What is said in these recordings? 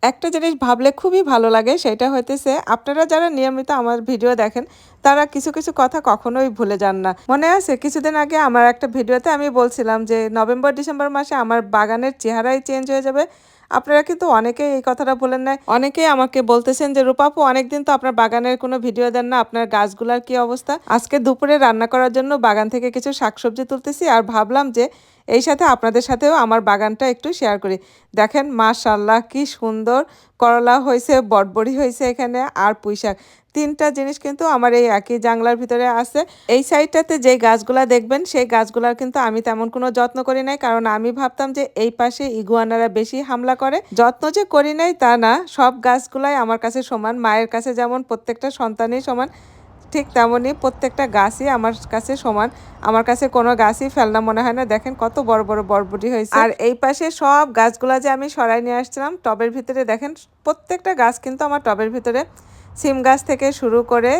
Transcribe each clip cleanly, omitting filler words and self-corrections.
একটা জিনিস ভাবলে খুবই ভালো লাগে সেটা হইতেছে আপনারা যারা নিয়মিত আমার ভিডিও দেখেন তারা কিছু কিছু কথা কখনোই ভুলে যান না। মনে আছে কিছুদিন আগে আমার একটা ভিডিওতে আমি বলছিলাম যে নভেম্বর ডিসেম্বর মাসে আমার বাগানের চেহারাই চেঞ্জ হয়ে যাবে। আপনারা কিন্তু অনেকেই এই কথাটা ভুলেন নাই। অনেকেই আমাকে বলতেছেন যে রূপা আপু অনেকদিন তো আপনার বাগানের কোনো ভিডিও দেন না, আপনার গাছগুলার কি অবস্থা? আজকে দুপুরে রান্না করার জন্য বাগান থেকে কিছু শাকসবজি তুলতেছি আর ভাবলাম যে এই সাথে আপনাদের সাথেও আমার বাগানটা একটু শেয়ার করি। দেখেন মাশাআল্লাহ কি সুন্দর করলা হয়েছে, বটবড়ি হয়েছে এখানে আর পুঁইশাক। ৩টা জিনিস কিন্তু আমার এই একই জাংলার ভিতরে আছে। এই সাইডটাতে যেই গাছগুলা দেখবেন সেই গাছগুলার কিন্তু আমি তেমন কোনো যত্ন করি নাই। কারণ আমি ভাবতাম যে এই পাশে ইগুয়ানারা বেশি হামলা করে। যত্ন যে করি নাই তা না, সব গাছগুলাই আমার কাছে সমান। মায়ের কাছে যেমন প্রত্যেকটা সন্তানই সমান, ঠিক তেমনই প্রত্যেকটা গাছই আমার কাছে সমান। আমার কাছে কোনো গাছই ফেলনা মনে হয় না। দেখেন কত বড় বড় বরবটি হয়েছে। আর এই পাশে সব গাছগুলা যে আমি সরাই নিয়ে আসছিলাম টবের ভিতরে, দেখেন প্রত্যেকটা গাছ কিন্তু আমার টবের ভিতরে। সিম গাছ থেকে শুরু করে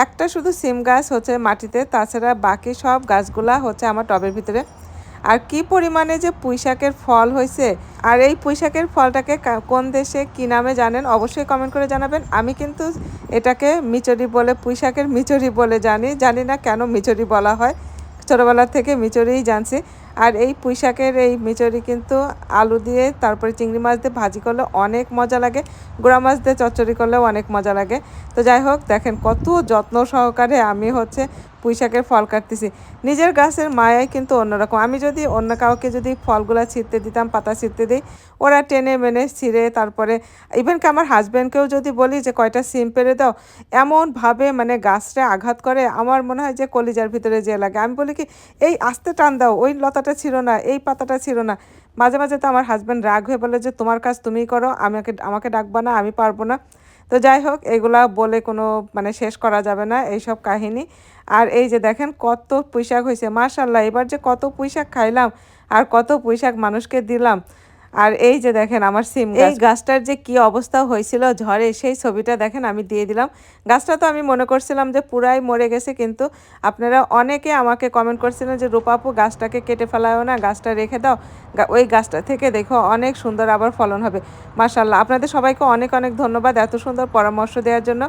একটা শুধু সিম গাছ হচ্ছে মাটিতে, তাছাড়া বাকি সব গাছগুলা হচ্ছে আমার টবের ভিতরে। আর কি পরিমাণে যে পুঁইশাকের ফল হয়েছে, আর এই পুঁইশাকের ফলটাকে কোন দেশে কি নামে জানেন অবশ্যই কমেন্ট করে জানাবেন। আমি কিন্তু এটাকে মিচরি বলে, পুঁইশাকের মিচরি বলে জানি না কেন মিচরি বলা হয়, ছোটোবেলা থেকে মিচরিই জানছি। আর এই পুঁইশাকের এই মিচরি কিন্তু আলু দিয়ে তারপরে চিংড়ি মাছ দিয়ে ভাজি করলে অনেক মজা লাগে, গুঁড়া মাছ দিয়ে চচ্চড়ি করলেও অনেক মজা লাগে। তো যাই হোক দেখেন কত যত্ন সহকারে আমি হচ্ছে পুঁইশাকের ফল কাটতেছি। নিজের গাছের মায়াই কিন্তু অন্যরকম। আমি যদি অন্য কাউকে যদি ফলগুলা ছিঁড়তে দিতাম, পাতা ছিঁড়তে দিই, ওরা টেনে মেনে ছিঁড়ে তারপরে ইভেন কি আমার হাজব্যান্ডকেও যদি বলি যে কয়টা সিম পেড়ে দাও, এমনভাবে মানে গাছটা আঘাত করে আমার মনে হয় যে কলিজার ভিতরে যে লাগে। আমি বলি কি এই আস্তে টান দাও, ওই লতাটা ছিল না, এই পাতাটা ছিল না। মাঝে মাঝে তো আমার হাজব্যান্ড রাগ হয়ে বলে যে তোমার কাজ তুমিই করো, আমাকে ডাকবা না, আমি পারবো না। তো যাই হোক এগুলা বলে কোনো মানে শেষ করা যাবে না এইসব কাহিনী। আর এই যে দেখেন কত পুঁইশাক হয়েছে মাশাআল্লাহ, এবার যে কত পুঁইশাক খাইলাম আর কত পুঁইশাক মানুষকে দিলাম। আর এই যে দেখেন আমার সিম গাছ, এই গাছটার যে কি অবস্থা হয়েছিল ঝড়ে সেই ছবিটা দেখেন আমি দিয়ে দিলাম। গাছটা তো আমি মনে করছিলাম যে পুরাই মরে গেছে, কিন্তু আপনারা অনেকে আমাকে কমেন্ট করছিলেন যে রূপা আপু গাছটাকে কেটে ফেলাও না, গাছটা রেখে দাও, ওই গাছটা থেকে দেখো অনেক সুন্দর আবার ফলন হবে। মাশাআল্লাহ আপনাদের সবাইকে অনেক অনেক ধন্যবাদ এত সুন্দর পরামর্শ দেওয়ার জন্য।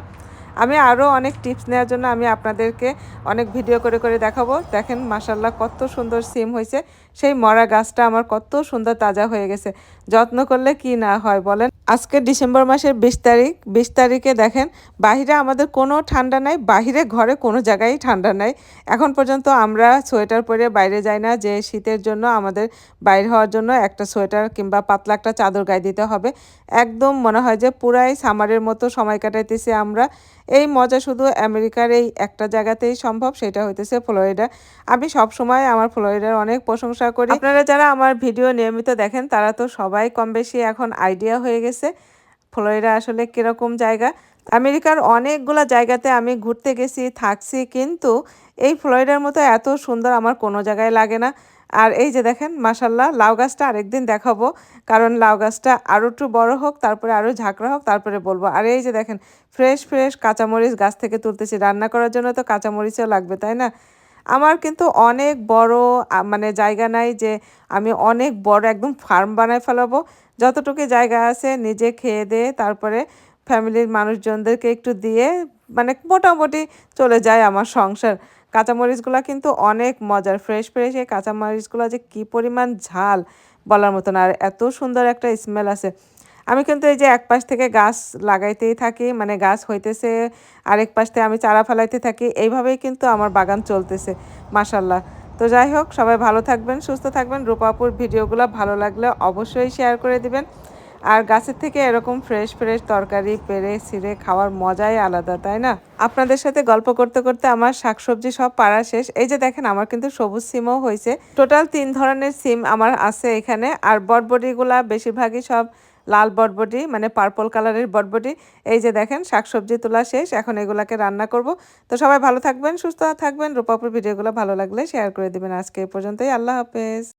আমি আরও অনেক টিপস নেওয়ার জন্য আমি আপনাদেরকে অনেক ভিডিও করে করে দেখাবো। দেখেন মাশাআল্লাহ কত সুন্দর সিম হয়েছে, সেই মরা গাছটা আমার কত সুন্দর তাজা হয়ে গেছে। যত্ন করলে কি না হয় বলেন। আজকে ডিসেম্বর মাসের 20 তারিখ, 20 তারিখে দেখেন বাহিরে আমাদের কোনো ঠান্ডা নাই, বাহিরে ঘরে কোনো জায়গায় ঠান্ডা নাই। এখন পর্যন্ত আমরা সোয়েটার পরে বাইরে যাই না, যে শীতের জন্য আমাদের বাইরে হওয়ার জন্য একটা সোয়েটার কিংবা পাতলা একটা চাদর গায়ে দিতে হবে। একদম মনে হয় যে পুরাই সামারের মতো সময় কাটাইতেছি আমরা। এই মজা শুধু আমেরিকার এই একটা জায়গাতেই সম্ভব, সেটা হইতেছে ফ্লোরিডা। আমি সব সময় আমার ফ্লোরিডার অনেক প্রশংসা করি। আপনারা যারা আমার ভিডিও নিয়মিত দেখেন তারা তো সবাই কম বেশি এখন আইডিয়া হয়ে গেছে ফ্লোরিডা আসলে কিরকম জায়গা। আমেরিকার অনেকগুলো জায়গাতে আমি ঘুরতে গেছি, থাকছি, কিন্তু এই ফ্লোরিডার মতো এত সুন্দর আমার কোনো জায়গায় লাগে না। আর এই যে দেখেন মাশাল্লাহ লাউ গাছটা আরেকদিন দেখাবো, কারণ লাউ গাছটা আরও একটু বড় হোক, তারপরে আরও ঝাঁকড়া হোক, তারপরে বলবো। আর এই যে দেখেন ফ্রেশ ফ্রেশ কাঁচামরিচ গাছ থেকে তুলতেছি, রান্না করার জন্য তো কাঁচামরিচও লাগবে তাই না। আমার কিন্তু অনেক বড় মানে জায়গা নাই যে আমি অনেক বড় একদম ফার্ম বানায় ফেলাবো। যতটুকু জায়গা আছে নিজে খেয়ে দিয়ে তারপরে ফ্যামিলির মানুষজনদেরকে একটু দিয়ে মানে মোটামুটি চলে যায় আমার সংসার। কাঁচামরিচগুলো কিন্তু অনেক মজার, ফ্রেশ ফ্রেশ এই কাঁচামরিচগুলো যে কী পরিমাণ ঝাল বলার মতন, আর এত সুন্দর একটা স্মেল আছে। আমি কিন্তু এই যে এক পাশ থেকে গাছ লাগাইতেই থাকি, মানে গাছ হইতেছে, আরেক পাশ থেকে আমি চারা ফেলাইতে থাকি, এইভাবেই কিন্তু আমার বাগান চলতেছে মাশাল্লাহ। তো যাই হোক সবাই ভালো থাকবেন, সুস্থ থাকবেন। রূপাপুর ভিডিওগুলো ভালো লাগলে অবশ্যই শেয়ার করে দিবেন। আর গাছের থেকে এরকম ফ্রেশ ফ্রেশ তরকারি পেড়ে ছিঁড়ে খাওয়ার মজাই আলাদা তাই না। আপনাদের সাথে গল্প করতে করতে আমার শাকসবজি সব পাড়া শেষ। এই যে দেখেন আমার কিন্তু সবুজ সিমও হয়েছে, টোটাল 3 ধরনের সিম আমার আছে এখানে। আর বটবটিগুলা বেশিরভাগই সব লাল বটবটি, মানে পার্পল কালারের বটবটি। এই যে দেখেন শাকসবজি তোলা শেষ, এখন এগুলাকে রান্না করব। তো সবাই ভালো থাকবেন, সুস্থ থাকবেন। রূপাপুর ভিডিওগুলো ভালো লাগলে শেয়ার করে দিবেন। আজকে এই পর্যন্তই, আল্লাহ হাফেজ।